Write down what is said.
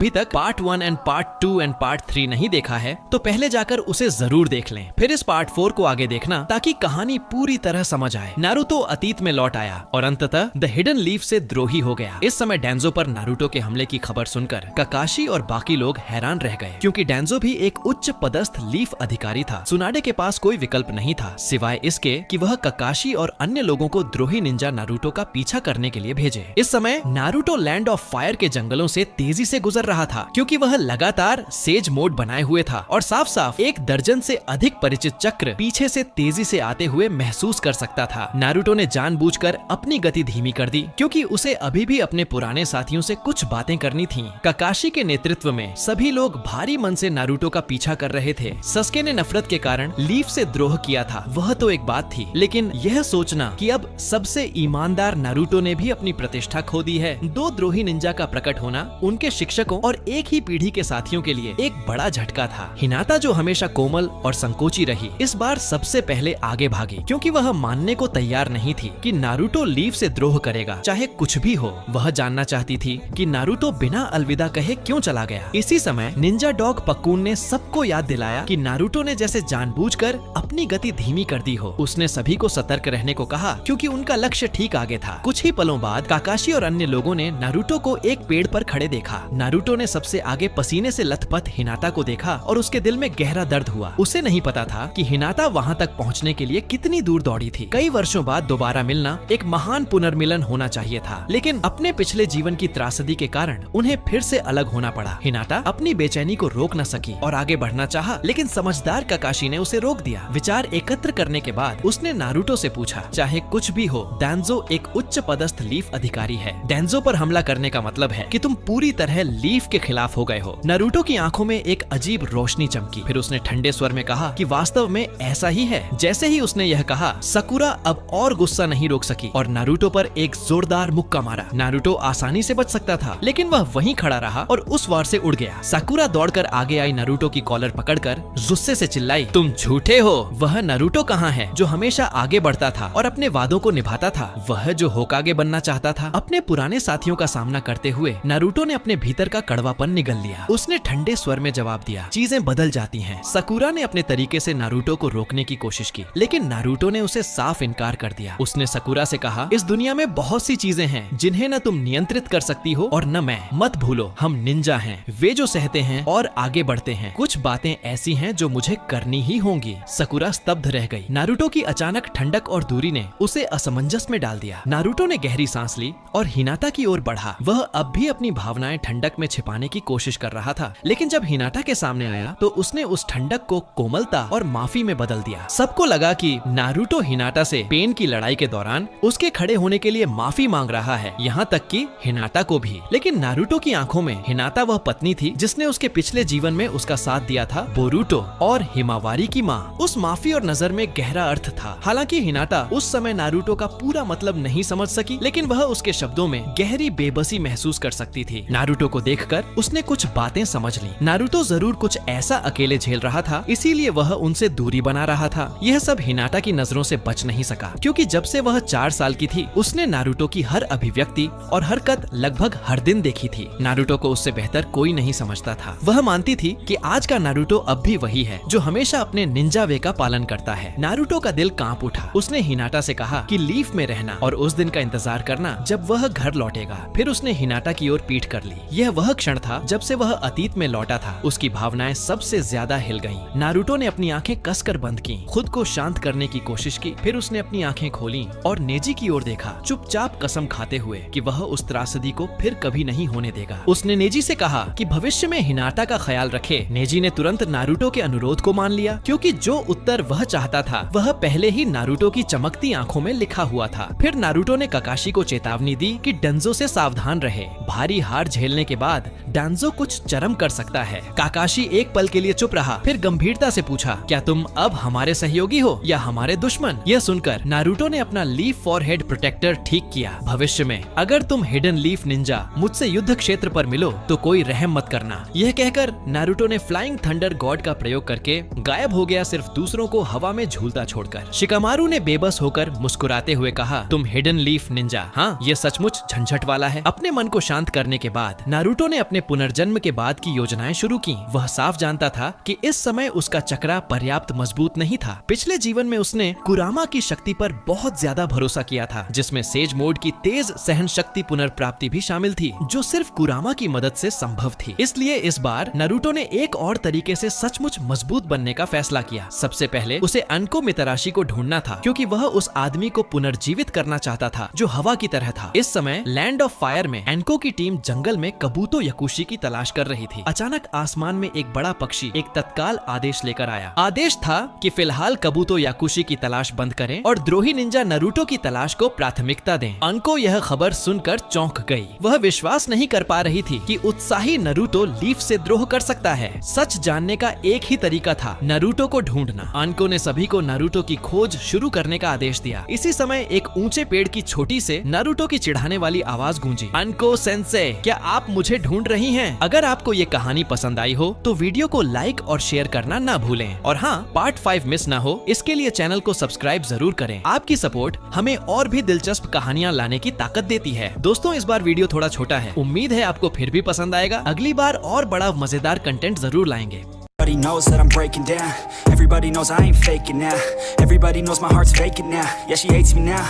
अभी तक part 1 and part 2 and part 3 नहीं देखा है तो पहले जाकर उसे जरूर देख लें, फिर इस पार्ट 4 को आगे देखना ताकि कहानी पूरी तरह समझ आए। नारुतो अतीत में लौट आया और अंततः द हिडन लीफ से द्रोही हो गया। इस समय डेंजो पर नारुतो के हमले की खबर सुनकर काकाशी और बाकी लोग हैरान रह गए, क्योंकि डेंजो भी एक उच्च पदस्थ लीफ अधिकारी था। सुनाडे के पास कोई विकल्प नहीं था सिवाय इसके कि वह काकाशी और अन्य लोगों को द्रोही निंजा नारुतो का पीछा करने के लिए भेजे। इस समय नारुतो लैंड ऑफ फायर के जंगलों से तेजी से गुजर रहा था, क्योंकि वह लगातार सेज मोड बनाए हुए था और साफ साफ 1 दर्जन से अधिक परिचित चक्र पीछे से तेजी से आते हुए महसूस कर सकता था। नारुतो ने जानबूझकर अपनी गति धीमी कर दी, क्योंकि उसे अभी भी अपने पुराने साथियों से कुछ बातें करनी थीं। काकाशी के नेतृत्व में सभी लोग भारी मन से नारुतो का पीछा कर रहे थे। सस्के ने नफरत के कारण लीफ से द्रोह किया था, वह तो एक बात थी, लेकिन यह सोचना कि अब सबसे ईमानदार नारुतो ने भी अपनी प्रतिष्ठा खो दी है। 2 द्रोही निंजा का प्रकट होना उनके शिक्षकों और एक ही पीढ़ी के साथियों के लिए एक बड़ा झटका था। हिनाता जो हमेशा कोमल और संकोची रही, इस बार सबसे पहले आगे भागी, क्योंकि वह मानने को तैयार नहीं थी कि नारुतो लीफ से द्रोह करेगा, चाहे कुछ भी हो। वह जानना चाहती थी कि नारुतो बिना अलविदा कहे क्यों चला गया। इसी समय निंजा डॉग पक्कून ने सबको याद दिलाया कि नारुतो ने जैसे जानबूझकर अपनी गति धीमी कर दी हो। उसने सभी को सतर्क रहने को कहा, क्योंकि उनका लक्ष्य ठीक आगे था। कुछ ही पलों बाद काकाशी और अन्य लोगों ने नारुतो को एक पेड़ पर खड़े देखा। नारुतो ने सबसे आगे पसीने से लथपथ हिनाता को देखा और उसके दिल में गहरा दर्द हुआ। उसे नहीं पता था कि हिनाता वहां तक पहुंचने के लिए कितनी दूर दौड़ी थी। कई वर्षों बाद दोबारा मिलना एक महान पुनर्मिलन होना चाहिए था, लेकिन अपने पिछले जीवन की त्रासदी के कारण उन्हें फिर से अलग होना पड़ा। हिनाता अपनी बेचैनी को रोक न सकी और आगे बढ़ना चाहा, लेकिन समझदार काकाशी ने उसे रोक दिया। विचार एकत्र करने के बाद उसने नारुतो से पूछा, चाहे कुछ भी हो, डेंजो एक उच्च पदस्थ लीफ अधिकारी है। डेंजो पर हमला करने का मतलब है कि तुम पूरी तरह लीफ के खिलाफ हो गए हो। नारुतो की आंखों में एक अजीब रोशनी चमकी। फिर उसने ठंडे स्वर में कहा कि वास्तव में ऐसा ही है। जैसे ही उसने यह कहा, साकुरा अब और गुस्सा नहीं रोक सकी और नारुतो पर एक जोरदार मुक्का मारा। नारुतो आसानी से बच सकता था, लेकिन वह वहीं खड़ा रहा और उस वार से उड़ गया। साकुरा दौड़कर आगे आई नारुतो की कॉलर पकड़कर गुस्से से चिल्लाई, तुम झूठे हो। वह नारुतो कहाँ है जो हमेशा आगे बढ़ता था और अपने वादों को निभाता था? वह जो होकागे बनना चाहता था। अपने पुराने साथियों का सामना करते हुए नारुतो ने अपने भीतर का कड़वापन निगल लिया। उसने ठंडे स्वर में जवाब दिया, चीजें बदल जाती हैं। साकुरा ने अपने तरीके से नारुतो को रोकने की कोशिश की, लेकिन नारुतो ने उसे साफ इनकार कर दिया। उसने साकुरा से कहा, इस दुनिया में बहुत सी चीजें हैं जिन्हें न तुम नियंत्रित कर सकती हो और न मैं। मत भूलो, हम निंजा हैं, वे जो सहते हैं और आगे बढ़ते हैं। कुछ बातें ऐसी हैं जो मुझे करनी ही होंगी। साकुरा स्तब्ध रह गई। नारुतो की अचानक ठंडक और दूरी ने उसे असमंजस में डाल दिया। नारुतो ने गहरी सांस ली और हिनाता की ओर बढ़ा। वह अब भी अपनी भावनाएं ठंडक में छिपाने की कोशिश कर रहा था, लेकिन जब हिनाता के सामने आया तो उसने उस ठंडक को कोमलता और माफी में बदल दिया। सबको लगा कि नारुतो हिनाता से पेन की लड़ाई के दौरान उसके खड़े होने के लिए माफी मांग रहा है, यहाँ तक कि हिनाता को भी। लेकिन नारुतो की आंखों में हिनाता वह पत्नी थी जिसने उसके पिछले जीवन में उसका साथ दिया था, बोरुतो और हिमावारी की माँ। उस माफी और नजर में गहरा अर्थ था। हालांकि हिनाता उस समय नारुतो का पूरा मतलब नहीं समझ सकी, लेकिन वह उसके शब्दों में गहरी बेबसी महसूस कर सकती थी। नारुतो को देखकर उसने कुछ बातें समझ ली। नारुतो जरूर कुछ ऐसा अकेले झेल रहा था, इसीलिए वह उनसे दूरी बना रहा था। यह सब हिनाता की नजरों से बच नहीं सका, क्योंकि जब से वह 4 साल की थी उसने नारुतो की हर अभिव्यक्ति और हरकत लगभग हर दिन देखी थी। नारुतो को उससे बेहतर कोई नहीं समझता था। वह मानती थी कि आज का नारुतो अब भी वही है जो हमेशा अपने निंजा वे का पालन करता है। नारुतो का दिल कांप उठा। उसने हिनाता से कहा कि लीफ में रहना और उस दिन का इंतजार करना जब वह घर लौटेगा। फिर उसने हिनाता की ओर पीठ कर ली। यह वह क्षण था जब से वह अतीत में लौटा था। उसकी भावनाएं सबसे ज्यादा हिल गईं। नारुतो ने अपनी आंखें कसकर बंद की, खुद को शांत करने की कोशिश की। फिर उसने अपनी आंखें खोली और नेजी की ओर देखा, चुपचाप कसम खाते हुए कि वह उस त्रासदी को फिर कभी नहीं होने देगा। उसने नेजी से कहा कि भविष्य में हिनाता का ख्याल रखे। नेजी ने तुरंत नारुतो के अनुरोध को मान लिया, क्योंकि जो उत्तर वह चाहता था वह पहले ही नारुतो की चमकती आंखों में लिखा हुआ था। फिर नारुतो ने काकाशी को चेतावनी दी कि डेंजो से सावधान रहे। भारी हार झेलने के बाद डेंजो कुछ चरम कर सकता है। काकाशी एक पल के लिए चुप रहा, फिर गंभीरता से पूछा, क्या तुम अब हमारे सहयोगी हो या हमारे दुश्मन? यह सुनकर नारुतो ने अपना लीफ फॉरहेड प्रोटेक्टर ठीक किया। भविष्य में अगर तुम हिडन लीफ निंजा मुझसे युद्ध क्षेत्र पर मिलो तो कोई रहम मत करना। यह कहकर नारुतो ने फ्लाइंग थंडर गॉड का प्रयोग करके गायब हो गया, सिर्फ दूसरों को हवा में झूलता छोड़कर। शिकामारू ने बेबस होकर मुस्कुराते हुए कहा, तुम हिडन लीफ निंजा? हाँ, ये सचमुच झंझट वाला है। अपने मन को शांत करने के बाद नारुतो ने अपने अपने पुनर्जन्म के बाद की योजनाएं शुरू की। वह साफ जानता था कि इस समय उसका चक्रा पर्याप्त मजबूत नहीं था। पिछले जीवन में उसने कुरामा की शक्ति पर बहुत ज्यादा भरोसा किया था, जिसमें सेज मोड की तेज सहन शक्ति पुनर्प्राप्ति भी शामिल थी, जो सिर्फ कुरामा की मदद से संभव थी। इसलिए इस बार नारुतो ने एक और तरीके से सचमुच मजबूत बनने का फैसला किया। सबसे पहले उसे अनको मितराशी को ढूंढना था, क्योंकि वह उस आदमी को पुनर्जीवित करना चाहता था जो हवा की तरह था। इस समय लैंड ऑफ फायर में एनको की टीम जंगल में कबूतो यकुशी की तलाश कर रही थी। अचानक आसमान में एक बड़ा पक्षी एक तत्काल आदेश लेकर आया। आदेश था कि फिलहाल कबूतो याकुशी की तलाश बंद करें और द्रोही निंजा नारुतो की तलाश को प्राथमिकता दें। अनको यह खबर सुनकर चौंक गई। वह विश्वास नहीं कर पा रही थी कि उत्साही नारुतो लीफ से द्रोह कर सकता है। सच जानने का एक ही तरीका था, नारुतो को ढूंढना। अनको ने सभी को नारुतो की खोज शुरू करने का आदेश दिया। इसी समय एक ऊंचे पेड़ की छोटी से नारुतो की चिढ़ाने वाली आवाज गूंजी। अनको सेंसे, क्या आप मुझे ढूंढ रही हैं? अगर आपको ये कहानी पसंद आई हो तो वीडियो को लाइक और शेयर करना ना भूलें। और हाँ, पार्ट 5 मिस ना हो इसके लिए चैनल को सब्सक्राइब जरूर करें। आपकी सपोर्ट हमें और भी दिलचस्प कहानियाँ लाने की ताकत देती है। दोस्तों, इस बार वीडियो थोड़ा छोटा है, उम्मीद है आपको फिर भी पसंद आएगा। अगली बार और बड़ा मजेदार कंटेंट जरूर लाएंगे। Everybody knows that I'm breaking down. Everybody knows I ain't faking now. Everybody knows my heart's faking now. Yeah, she hates me now.